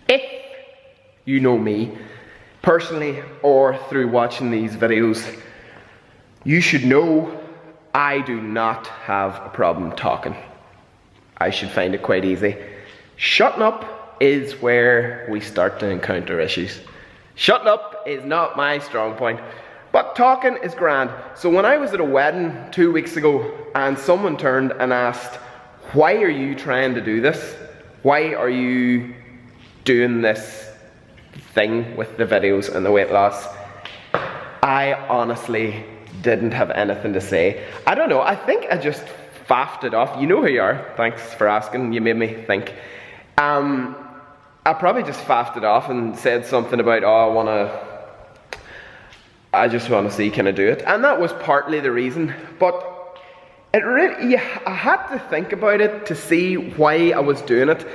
If you know me, personally or through watching these videos, you should know I do not have a problem talking. I should find it quite easy. Shutting up is where we start to encounter issues. Shutting up is not my strong point, but talking is grand. So when I was at a wedding 2 weeks ago and someone turned and asked, why are you trying to do this? Why are you doing this thing with the videos and the weight loss? I honestly didn't have anything to say. I don't know, I think I just faffed it off. You know who you are, thanks for asking, you made me think. I probably just faffed it off and said something about, I just want to see, can I do it? And that was partly the reason, but it really, I had to think about it to see why I was doing it.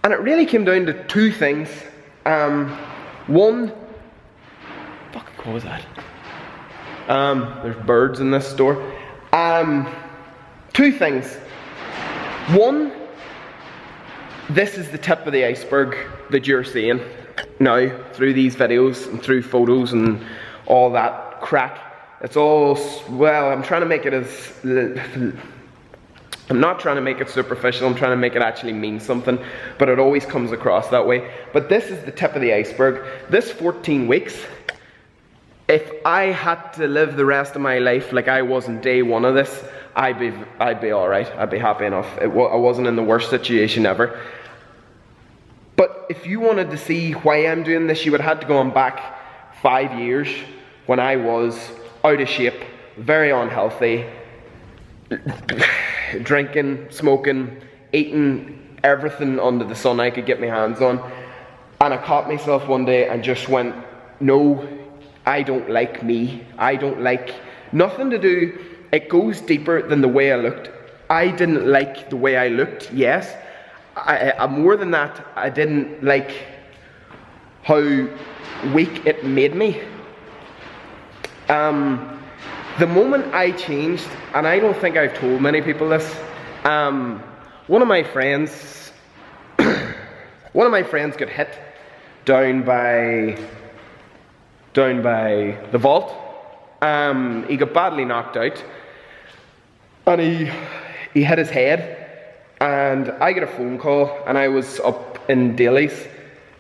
And it really came down to two things. One, what was that? There's birds in this store. Two things. One, this is the tip of the iceberg that you're seeing now through these videos and through photos and all that crack. It's all, well, I'm trying to make it as, I'm not trying to make it superficial, I'm trying to make it actually mean something, but it always comes across that way. But this is the tip of the iceberg. This 14 weeks, if I had to live the rest of my life like I was in day one of this, I'd be alright, I'd be happy enough. I wasn't in the worst situation ever. But if you wanted to see why I'm doing this, you would have had to go on back 5 years when I was out of shape, very unhealthy, drinking, smoking, eating everything under the sun I could get my hands on. And I caught myself one day and just went, no, I don't like me. I don't like, nothing to do, it goes deeper than the way I looked. I didn't like the way I looked, yes. I more than that, I didn't like how weak it made me. The moment I changed, and I don't think I've told many people this, one of my friends got hit down by the vault. He got badly knocked out, and he hit his head, and I get a phone call, and I was up in Daly's.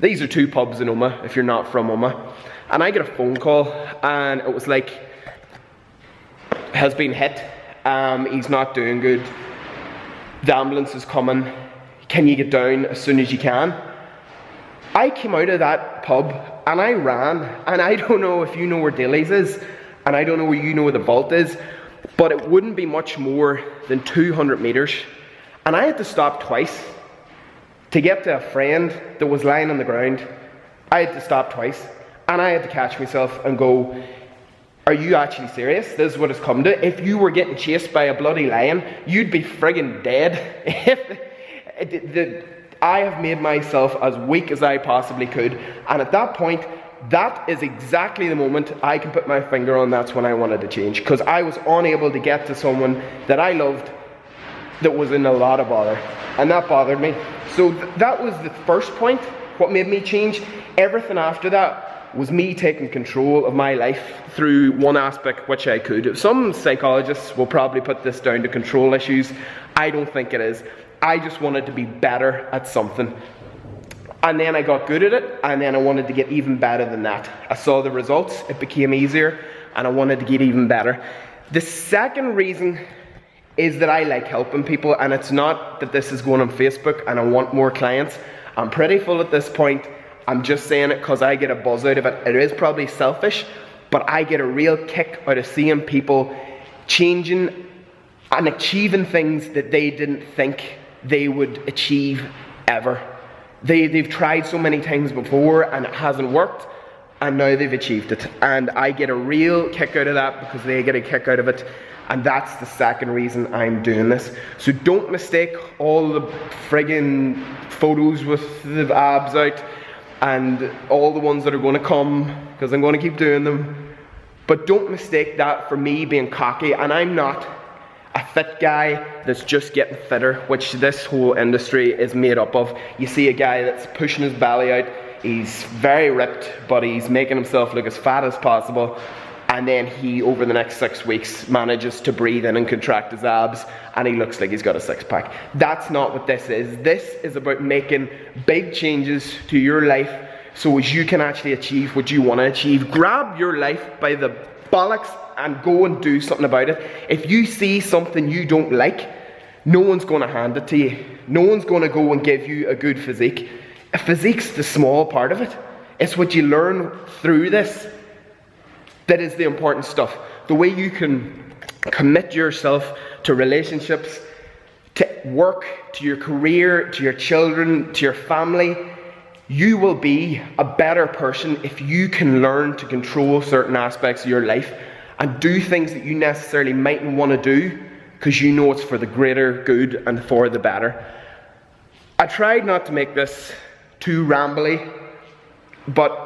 These are two pubs in Omagh, if you're not from Omagh. And I get a phone call, and it was like, has been hit, he's not doing good, the ambulance is coming, can you get down as soon as you can? I came out of that pub, and I ran, and I don't know if you know where Daly's is, and I don't know where you know where the vault is, but it wouldn't be much more than 200 meters, and I had to stop twice to get to a friend that was lying on the ground. I had to stop twice, and I had to catch myself and go, are you actually serious? This is what it's come to. If you were getting chased by a bloody lion, you'd be friggin' dead. I have made myself as weak as I possibly could, and at that point, that is exactly the moment I can put my finger on. That's when I wanted to change, because I was unable to get to someone that I loved that was in a lot of bother, and that bothered me. So that was the first point, what made me change. Everything after that was me taking control of my life through one aspect which I could. Some psychologists will probably put this down to control issues. I don't think it is. I just wanted to be better at something. And then I got good at it, and then I wanted to get even better than that. I saw the results, it became easier, and I wanted to get even better. The second reason is that I like helping people, and it's not that this is going on Facebook and I want more clients. I'm pretty full at this point. I'm just saying it because I get a buzz out of it. It is probably selfish, but I get a real kick out of seeing people changing and achieving things that they didn't think they would achieve ever. They've tried so many times before and it hasn't worked, and now they've achieved it. And I get a real kick out of that because they get a kick out of it. And that's the second reason I'm doing this. So don't mistake all the friggin' photos with the abs out and all the ones that are going to come, because I'm going to keep doing them. But don't mistake that for me being cocky, and I'm not. a fit guy that's just getting fitter, which this whole industry is made up of. You see a guy that's pushing his belly out, he's very ripped, but he's making himself look as fat as possible, and then he, over the next 6 weeks, manages to breathe in and contract his abs, and he looks like he's got a six-pack. That's not what this is. This is about making big changes to your life so as you can actually achieve what you want to achieve. Grab your life by the bollocks and go and do something about it. If you see something you don't like, no one's going to hand it to you. No one's going to go and give you a good physique. A physique's the small part of it. It's what you learn through this that is the important stuff. The way you can commit yourself to relationships, to work, to your career, to your children, to your family. You will be a better person if you can learn to control certain aspects of your life and do things that you necessarily mightn't want to do because you know it's for the greater good and for the better. I tried not to make this too rambly, but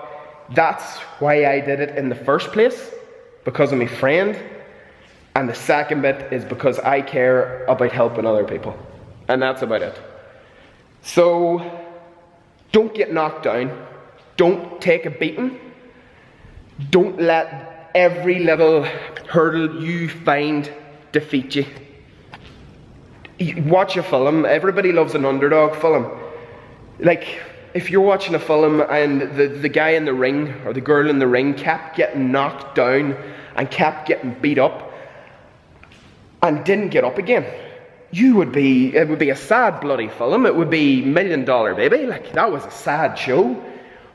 that's why I did it in the first place, because of my friend. And the second bit is because I care about helping other people. And that's about it. So, don't get knocked down. Don't take a beating. Don't let every little hurdle you find defeat you. Watch a film. Everybody loves an underdog film. Like, if you're watching a film and the guy in the ring or the girl in the ring kept getting knocked down and kept getting beat up and didn't get up again, it would be a sad bloody film. It would be $1 Million Baby. Like, that was a sad show.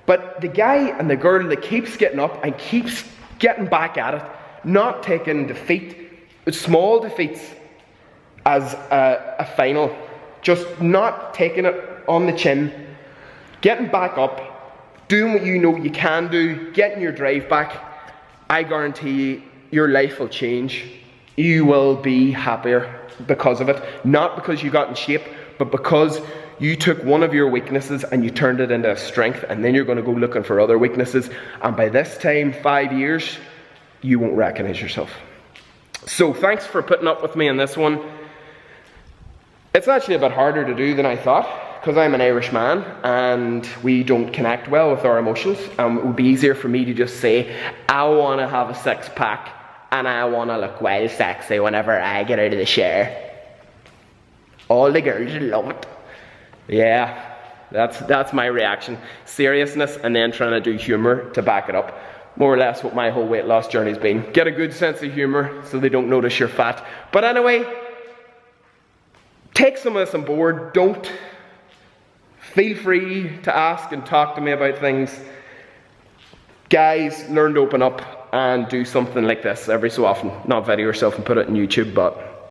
But the guy and the girl that keeps getting up and keeps getting back at it, not taking defeat, small defeats as a final, just not taking it on the chin, getting back up, doing what you know you can do, getting your drive back, I guarantee you, your life will change. You will be happier because of it. Not because you got in shape, but because you took one of your weaknesses and you turned it into a strength, and then you're going to go looking for other weaknesses, and by this time, 5 years, you won't recognize yourself. So thanks for putting up with me on this one. It's actually a bit harder to do than I thought, because I'm an Irish man and we don't connect well with our emotions. It would be easier for me to just say, I want to have a six-pack and I want to look well sexy whenever I get out of the shower. All the girls love it. Yeah, that's my reaction. Seriousness and then trying to do humour to back it up. More or less what my whole weight loss journey's been. Get a good sense of humour so they don't notice you're fat. But anyway, take some of this on board. Don't. Feel free to ask and talk to me about things. Guys, learn to open up and do something like this every so often. Not video yourself and put it on YouTube, but